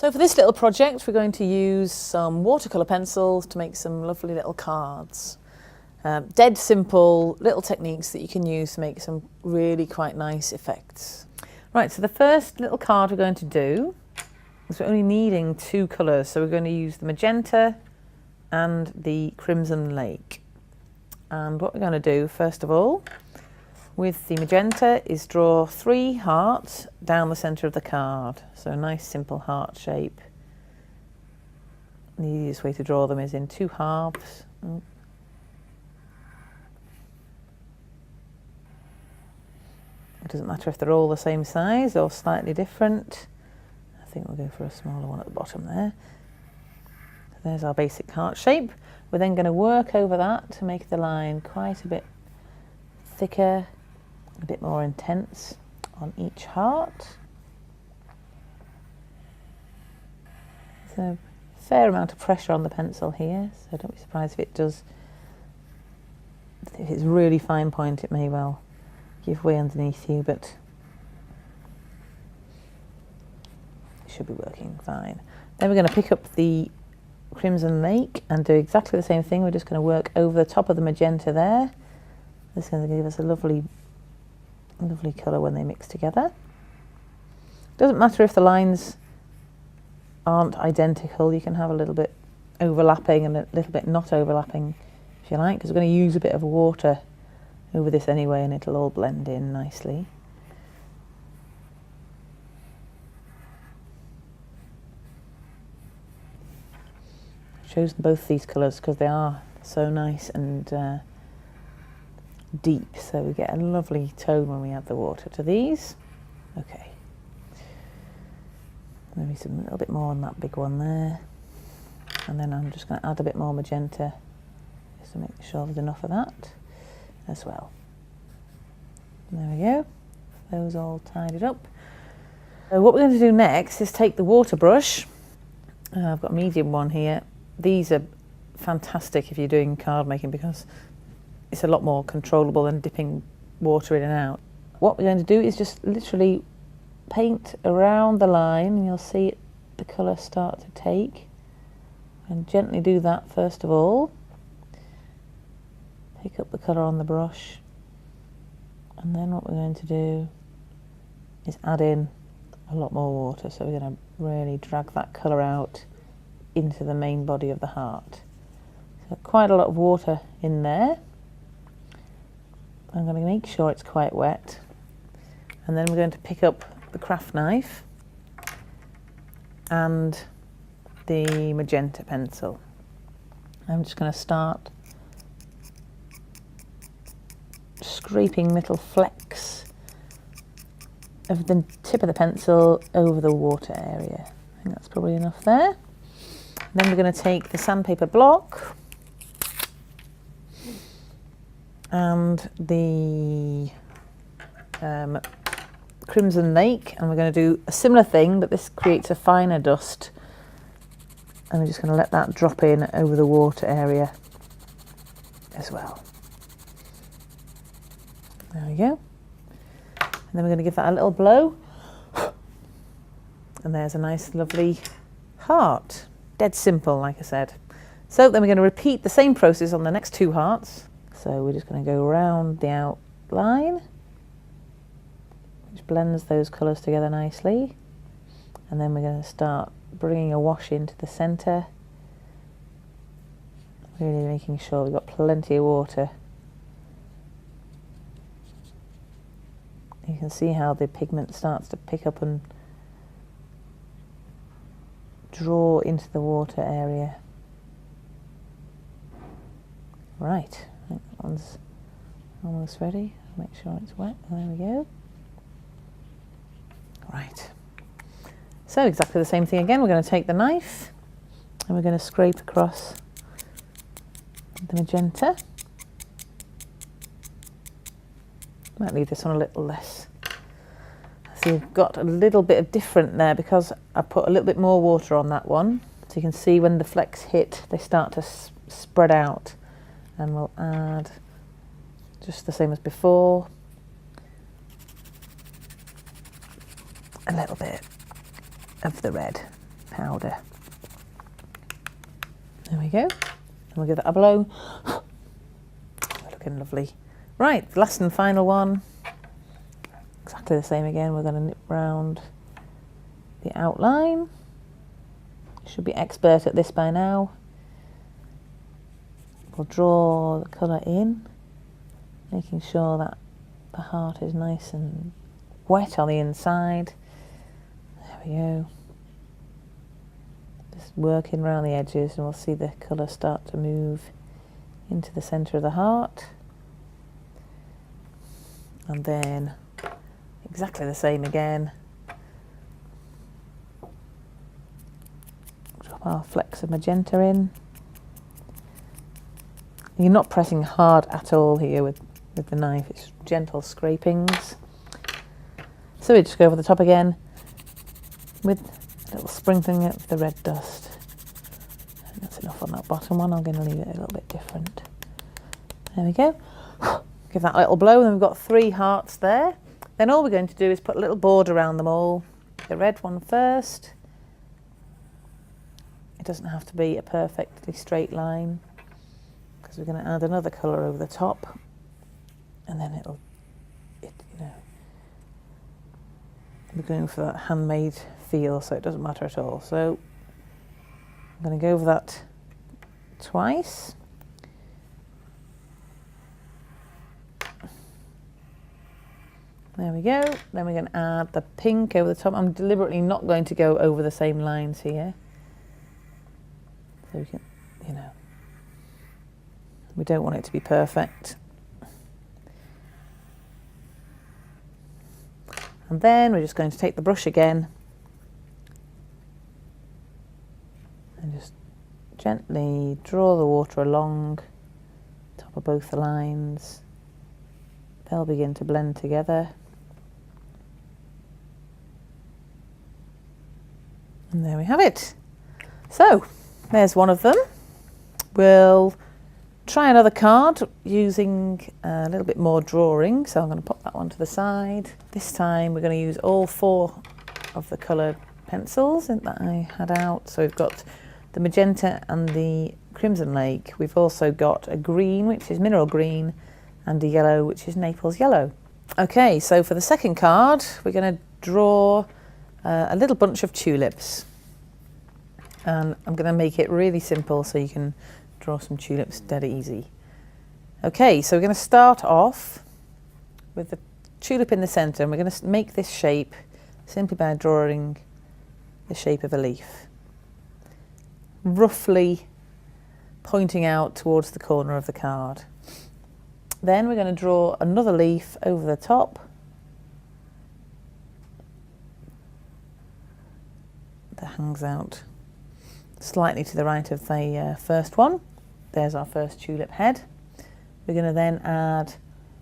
So for this little project, we're going to use some watercolour pencils to make some lovely little cards. Dead simple little techniques that you can use to make some really quite nice effects. Right, so the first little card we're going to do is we're only needing 2 colours. So we're going to use the magenta and the crimson lake. And what we're going to do, first of all, with the magenta is draw 3 hearts down the centre of the card. So a nice simple heart shape. The easiest way to draw them is in 2 halves. It doesn't matter if they're all the same size or slightly different. I think we'll go for a smaller one at the bottom there. There's our basic heart shape. We're then going to work over that to make the line quite a bit thicker, a bit more intense on each heart. There's a fair amount of pressure on the pencil here, so don't be surprised if it does. If it's really fine point, it may well give way underneath you, but it should be working fine. Then we're going to pick up the crimson lake and do exactly the same thing. We're just going to work over the top of the magenta there. This is going to give us a lovely colour when they mix together. Doesn't matter if the lines aren't identical, you can have a little bit overlapping and a little bit not overlapping if you like, because we're going to use a bit of water over this anyway and it'll all blend in nicely. I've chosen both these colours because they are so nice and deep, so we get a lovely tone when we add the water to these. Okay, maybe a little bit more on that big one there, and then I'm just going to add a bit more magenta just to make sure there's enough of that as well. There we go, those all tidied up. So what we're going to do next is take the water brush. I've got a medium one here. These are fantastic if you're doing card making because it's a lot more controllable than dipping water in and out. What we're going to do is just literally paint around the line, and you'll see the colour start to take. And gently do that first of all. Pick up the colour on the brush, and then what we're going to do is add in a lot more water. So we're going to really drag that colour out into the main body of the heart. So quite a lot of water in there. I'm going to make sure it's quite wet, and then we're going to pick up the craft knife and the magenta pencil. I'm just going to start scraping little flecks of the tip of the pencil over the water area. I think that's probably enough there. Then we're going to take the sandpaper block and the crimson lake, and we're going to do a similar thing, but this creates a finer dust, and we're just going to let that drop in over the water area as well. There we go. And then we're going to give that a little blow, and there's a nice lovely heart. Dead simple, like I said. So then we're going to repeat the same process on the next 2 hearts. So we're just going to go around the outline, which blends those colours together nicely. And then we're going to start bringing a wash into the centre, really making sure we've got plenty of water. You can see how the pigment starts to pick up and draw into the water area. Right, I think that one's almost ready. Make sure it's wet. There we go. Right. So exactly the same thing again. We're going to take the knife and we're going to scrape across the magenta. Might leave this one a little less. So you've got a little bit of different there because I put a little bit more water on that one. So you can see when the flecks hit, they start to spread out. And we'll add just the same as before, a little bit of the red. powder. There we go. And we'll give that a blow. Looking lovely. Right, last and final one. Exactly the same again. We're going to nip round the outline. Should be expert at this by now. We'll draw the colour in, making sure that the heart is nice and wet on the inside. There we go. Just working around the edges, and we'll see the colour start to move into the centre of the heart. And then exactly the same again. Drop our flecks of magenta in. You're not pressing hard at all here with the knife, it's gentle scrapings. So we just go over the top again with a little sprinkling of the red dust. And that's enough on that bottom one. I'm going to leave it a little bit different. There we go. Give that a little blow, and then we've got 3 hearts there. Then all we're going to do is put a little border around them all. The red one first. It doesn't have to be a perfectly straight line, because we're going to add another colour over the top, and then we're going for that handmade feel, so it doesn't matter at all. So I'm going to go over that twice. There we go. Then we're going to add the pink over the top. I'm deliberately not going to go over the same lines here, so we can, we don't want it to be perfect. And then we're just going to take the brush again and just gently draw the water along the top of both the lines. They'll begin to blend together. And there we have it. So there's one of them. We'll try another card using a little bit more drawing, so I'm going to pop that one to the side. This time we're going to use all 4 of the coloured pencils that I had out. So we've got the magenta and the crimson lake. We've also got a green, which is mineral green, and a yellow, which is Naples yellow. Okay, so for the second card we're going to draw a little bunch of tulips, and I'm going to make it really simple so you can draw some tulips dead easy. Okay, so we're going to start off with the tulip in the centre, and we're going to make this shape simply by drawing the shape of a leaf, roughly pointing out towards the corner of the card. Then we're going to draw another leaf over the top, that hangs out slightly to the right of the first one. There's our first tulip head. We're going to then add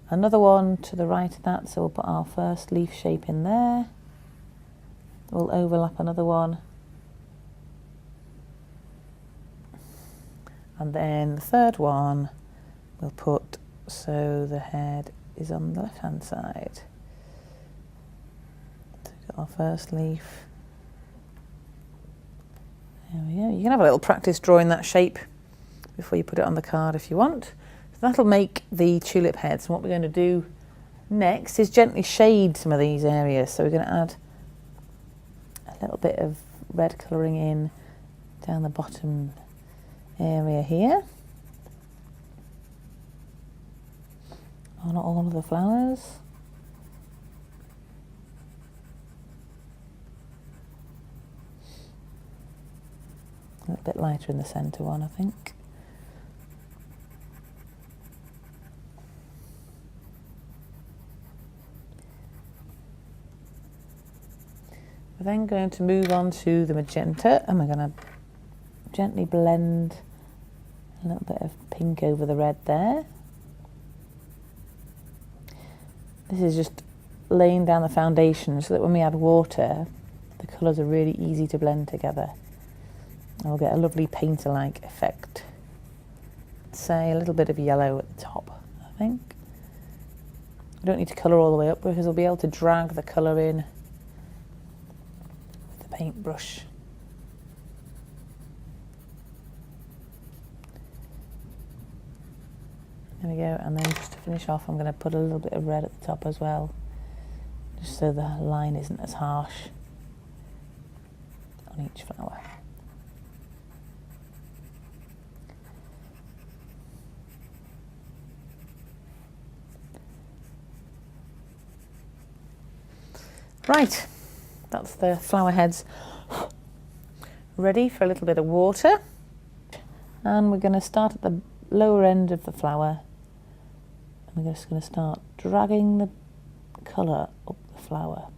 another one to the right of that, so we'll put our first leaf shape in there. We'll overlap another one, and then the third one we'll put so the head is on the left hand side. So we've got our first leaf. There we go. You can have a little practice drawing that shape before you put it on the card if you want. So that'll make the tulip heads. And what we're going to do next is gently shade some of these areas. So we're going to add a little bit of red colouring in down the bottom area here. On all of the flowers. A little bit lighter in the centre one, I think. We're then going to move on to the magenta, and we're going to gently blend a little bit of pink over the red there. This is just laying down the foundation so that when we add water, the colours are really easy to blend together. And we'll get a lovely painter-like effect. Say a little bit of yellow at the top, I think. We don't need to colour all the way up because we'll be able to drag the colour in with the paintbrush. There we go, and then just to finish off, I'm going to put a little bit of red at the top as well, just so the line isn't as harsh on each flower. Right, that's the flower heads ready for a little bit of water. And we're going to start at the lower end of the flower. And we're just going to start dragging the colour up the flower.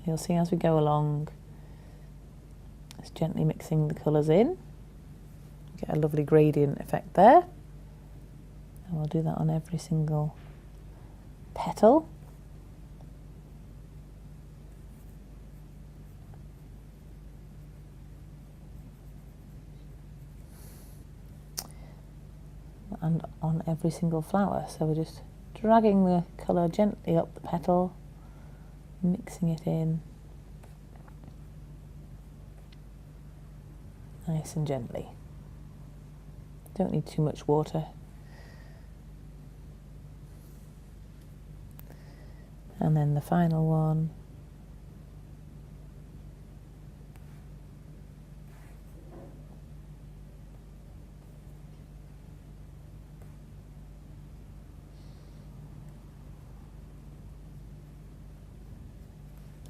You'll see as we go along, just gently mixing the colours in. Get a lovely gradient effect there. And we'll do that on every single petal. And on every single flower, so we're just dragging the colour gently up the petal, mixing it in nice and gently. Don't need too much water. And then the final one.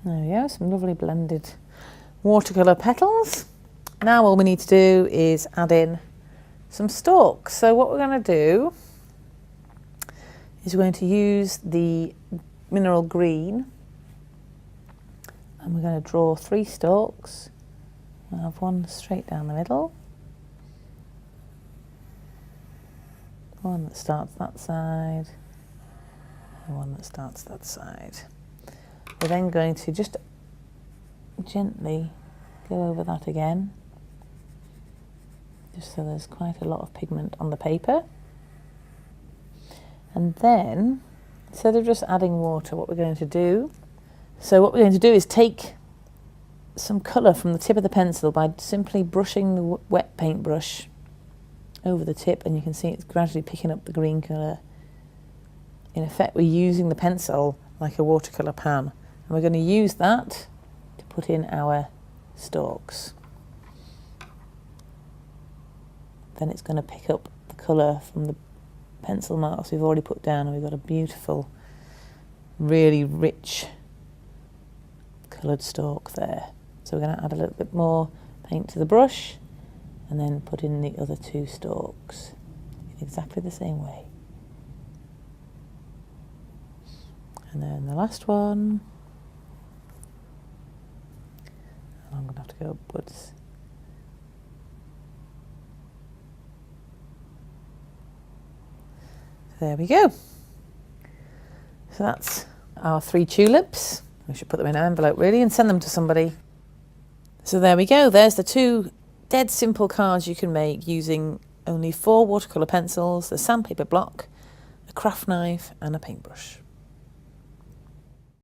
There we go, some lovely blended watercolour petals. Now all we need to do is add in some stalks. So what we're going to do is we're going to use the mineral green, and we're going to draw 3 stalks. We'll have one straight down the middle, one that starts that side, and one that starts that side. We're then going to just gently go over that again, just so there's quite a lot of pigment on the paper. And then, instead of just adding water, what we're going to do, is take some colour from the tip of the pencil by simply brushing the wet paintbrush over the tip, and you can see it's gradually picking up the green colour. In effect, we're using the pencil like a watercolour pan. And we're going to use that to put in our stalks. Then it's going to pick up the colour from the pencil marks we've already put down, and we've got a beautiful, really rich coloured stalk there. So we're going to add a little bit more paint to the brush and then put in the other 2 stalks in exactly the same way. And then the last one. I'm going to have to go upwards. There we go. So that's our 3 tulips. We should put them in an envelope really and send them to somebody. So there we go. There's the 2 dead simple cards you can make using only 4 watercolour pencils, a sandpaper block, a craft knife and a paintbrush.